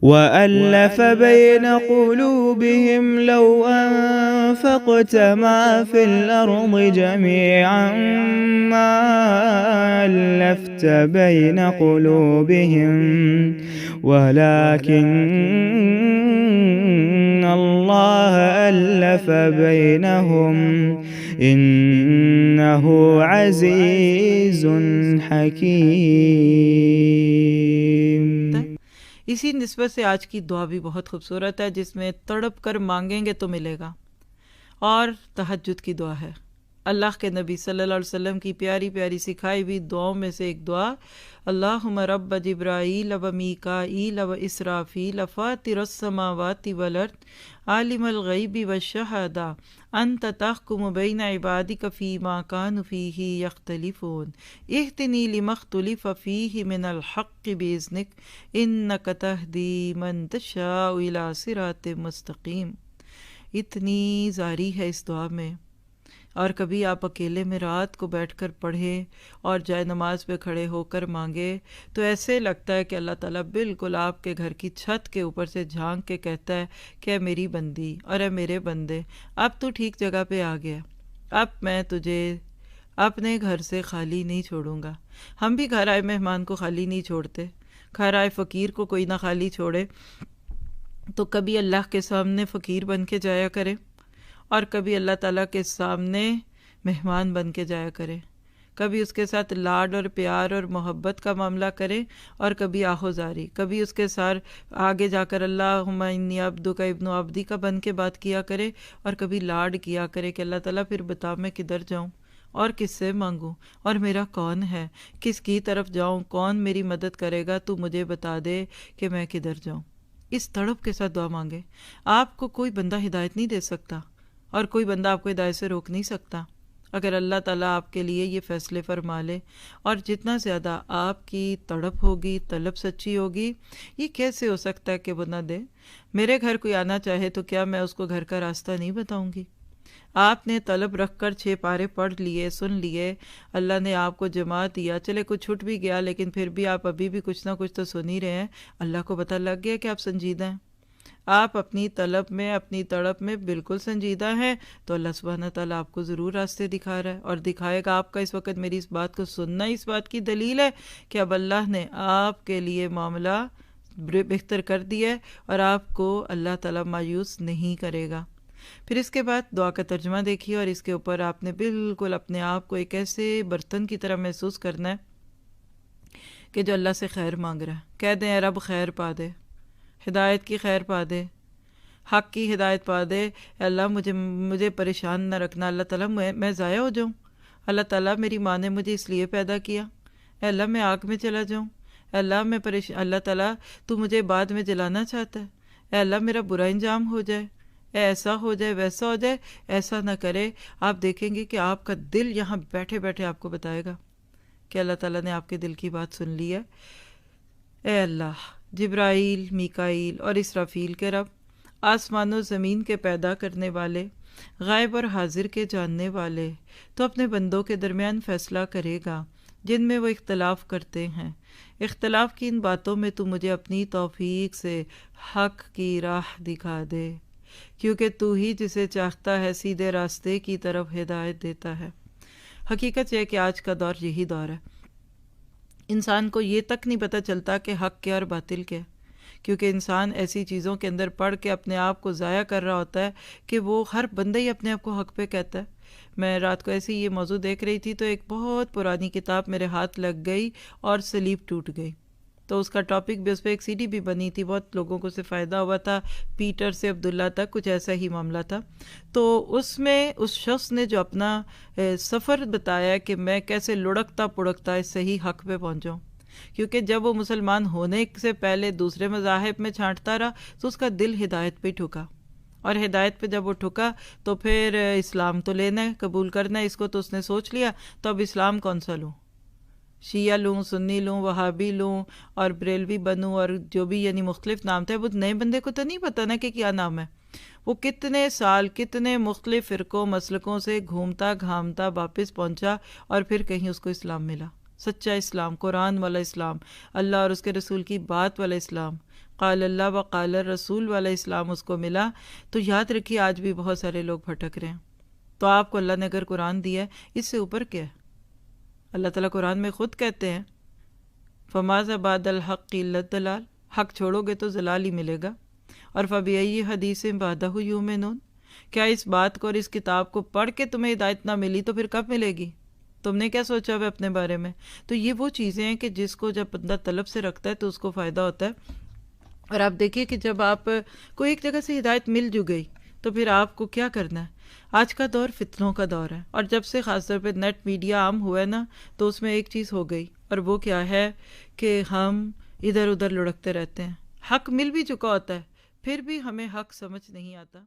وألف بين قلوبهم لو أنفقت ما في الأرض جميعا ما ألفت بين قلوبهم ولكن الله ألف بينهم إنه عزيز حكيم۔ اسی نسبت سے آج کی دعا بھی بہت خوبصورت ہے، جس میں تڑپ کر مانگیں گے تو ملے گا، اور تہجد کی دعا ہے۔ اللہ کے نبی صلی اللہ علیہ وسلم کی پیاری پیاری سکھائی ہوئی دعاؤں میں سے ایک دعا، اللہم رب جبرائیل و میکائیل و اسرافیل فاطر السماوات والارض عالم الغیب والشہادہ انت تحکم بین عبادک فیما کانوا فیہ یختلفون اہدنی لما اختلف فیہ من الحق باذنک انک تہدی من تشاء الی صراط مستقیم۔ اتنی زاری ہے اس دعا میں، اور کبھی آپ اکیلے میں رات کو بیٹھ کر پڑھیں اور جائے نماز پہ کھڑے ہو کر مانگے تو ایسے لگتا ہے کہ اللہ تعالیٰ بالکل آپ کے گھر کی چھت کے اوپر سے جھانک کے کہتا ہے کہ اے میری بندی اور اے میرے بندے، اب تو ٹھیک جگہ پہ آ گیا، اب میں تجھے اپنے گھر سے خالی نہیں چھوڑوں گا۔ ہم بھی گھر آئے مہمان کو خالی نہیں چھوڑتے، گھر آئے فقیر کو کوئی نہ خالی چھوڑے، تو کبھی اللہ کے سامنے فقیر بن کے جایا کرے اور کبھی اللہ تعالیٰ کے سامنے مہمان بن کے جایا کرے، کبھی اس کے ساتھ لاڈ اور پیار اور محبت کا معاملہ کرے اور کبھی آہوزاری، کبھی اس کے ساتھ آگے جا کر اللہم انی عبدک ابن عبدی کا بن کے بات کیا کرے، اور کبھی لاڈ کیا کرے کہ اللہ تعالیٰ پھر بتا میں کدھر جاؤں اور کس سے مانگوں اور میرا کون ہے، کس کی طرف جاؤں، کون میری مدد کرے گا، تو مجھے بتا دے کہ میں کدھر جاؤں۔ اس تڑپ کے ساتھ دعا مانگے۔ آپ کو کوئی بندہ ہدایت نہیں دے سکتا اور کوئی بندہ آپ کو ہدایت سے روک نہیں سکتا، اگر اللہ تعالیٰ آپ کے لیے یہ فیصلے فرما لے، اور جتنا زیادہ آپ کی تڑپ ہوگی، طلب سچی ہوگی، یہ کیسے ہو سکتا ہے کہ وہ نہ دے؟ میرے گھر کوئی آنا چاہے تو کیا میں اس کو گھر کا راستہ نہیں بتاؤں گی؟ آپ نے طلب رکھ کر 6 پارے پڑھ لیے، سن لیے، اللہ نے آپ کو جما دیا، چلے کچھ چھٹ بھی گیا لیکن پھر بھی آپ ابھی بھی کچھ نہ کچھ تو سن ہی رہے ہیں، اللہ کو پتہ لگ گیا کہ آپ سنجیدہ ہیں، آپ اپنی طلب میں، اپنی تڑپ میں بالکل سنجیدہ ہیں، تو اللہ سبحانہ تعالیٰ آپ کو ضرور راستے دکھا رہا ہے اور دکھائے گا۔ آپ کا اس وقت میری اس بات کو سننا اس بات کی دلیل ہے کہ اب اللہ نے آپ کے لیے معاملہ بہتر کر دیا ہے اور آپ کو اللہ تعالیٰ مایوس نہیں کرے گا۔ پھر اس کے بعد دعا کا ترجمہ دیکھیے، اور اس کے اوپر آپ نے بالکل اپنے آپ کو ایک ایسے برتن کی طرح محسوس کرنا ہے کہ جو اللہ سے خیر مانگ رہا ہے۔ کہہ دیں اے رب خیر پا دے، ہدایت کی خیر پا دے، حق کی ہدایت پا دے، اے اللہ مجھے پریشان نہ رکھنا، اللہ تعالیٰ میں ضائع ہو جاؤں، اللہ تعالیٰ میری ماں نے مجھے اس لیے پیدا کیا، اے اللہ میں آگ میں چلا جاؤں، اے اللہ میں اللہ تعالیٰ تو مجھے بعد میں جلانا چاہتا ہے، اے اللہ میرا برا انجام ہو جائے، اے ایسا ہو جائے ویسا ہو جائے، ایسا نہ کرے۔ آپ دیکھیں گے کہ آپ کا دل یہاں بیٹھے بیٹھے آپ کو بتائے گا کہ اللہ تعالیٰ نے آپ کے دل کی بات سن لی ہے۔ اے اللہ، جبرائیل، میکائیل اور اسرافیل کے رب، آسمان و زمین کے پیدا کرنے والے، غائب اور حاضر کے جاننے والے، تو اپنے بندوں کے درمیان فیصلہ کرے گا جن میں وہ اختلاف کرتے ہیں۔ اختلاف کی ان باتوں میں تو مجھے اپنی توفیق سے حق کی راہ دکھا دے، کیونکہ تو ہی جسے چاہتا ہے سیدھے راستے کی طرف ہدایت دیتا ہے۔ حقیقت یہ ہے کہ آج کا دور یہی دور ہے، انسان کو یہ تک نہیں پتہ چلتا کہ حق کیا اور باطل کیا، کیونکہ انسان ایسی چیزوں کے اندر پڑھ کے اپنے آپ کو ضائع کر رہا ہوتا ہے کہ وہ ہر بندہ ہی اپنے آپ کو حق پہ کہتا ہے۔ میں رات کو ایسے ہی یہ موضوع دیکھ رہی تھی تو ایک بہت پرانی کتاب میرے ہاتھ لگ گئی اور سلیب ٹوٹ گئی، تو اس کا ٹاپک بھی، اس پہ ایک CD بھی بنی تھی، بہت لوگوں کو سے فائدہ ہوا تھا، پیٹر سے عبداللہ تک کچھ ایسا ہی معاملہ تھا۔ تو اس میں اس شخص نے جو اپنا سفر بتایا کہ میں کیسے لڑکتا پڑکتا اس صحیح حق پہ پہنچاؤں، کیونکہ جب وہ مسلمان ہونے سے پہلے دوسرے مذاہب میں چھانٹتا رہا تو اس کا دل ہدایت پہ ٹھکا، اور ہدایت پہ جب وہ ٹھکا تو پھر اسلام تو لینا ہے، قبول کرنا ہے اس کو، تو اس نے سوچ لیا تو اب اسلام کون سا لوں، شیعہ لوں، سنی لوں، وہابی لوں اور بریلوی بنوں، اور جو بھی یعنی مختلف نام تھے۔ وہ نئے بندے کو تو نہیں پتہ نا کہ کیا نام ہے، وہ کتنے سال کتنے مختلف فرقوں مسلکوں سے گھومتا گھامتا واپس پہنچا، اور پھر کہیں اس کو اسلام ملا، سچا اسلام، قرآن والا اسلام، اللہ اور اس کے رسول کی بات والا اسلام، قال اللہ و قال الرسول والا اسلام اس کو ملا، تو یاد رکھیے آج بھی بہت سارے لوگ بھٹک رہے ہیں۔ تو آپ کو اللہ نے اگر قرآن دیا ہے، اس سے اوپر کیا ہے؟ اللہ تعالیٰ قرآن میں خود کہتے ہیں فَمَاذَا بَعْدَ الْحَقِّ إِلَّا الضَّلَالُ، حق چھوڑو گے تو ضلال ہی ملے گا۔ اور فَبِأَيِّ حَدِيثٍ بَعْدَهُ يُؤْمِنُونَ، کیا اس بات کو اور اس کتاب کو پڑھ کے تمہیں ہدایت نہ ملی تو پھر کب ملے گی؟ تم نے کیا سوچا ہوا اپنے بارے میں؟ تو یہ وہ چیزیں ہیں کہ جس کو جب بندہ طلب سے رکھتا ہے تو اس کو فائدہ ہوتا ہے۔ اور آپ دیکھیے کہ جب آپ کو ایک جگہ سے ہدایت مل جو گئی تو پھر آپ کو کیا کرنا ہے؟ آج کا دور فتنوں کا دور ہے، اور جب سے خاص طور پہ نیٹ میڈیا عام ہوا ہے نا، تو اس میں ایک چیز ہو گئی، اور وہ کیا ہے کہ ہم ادھر ادھر لڑکتے رہتے ہیں۔ حق مل بھی چکا ہوتا ہے، پھر بھی ہمیں حق سمجھ نہیں آتا۔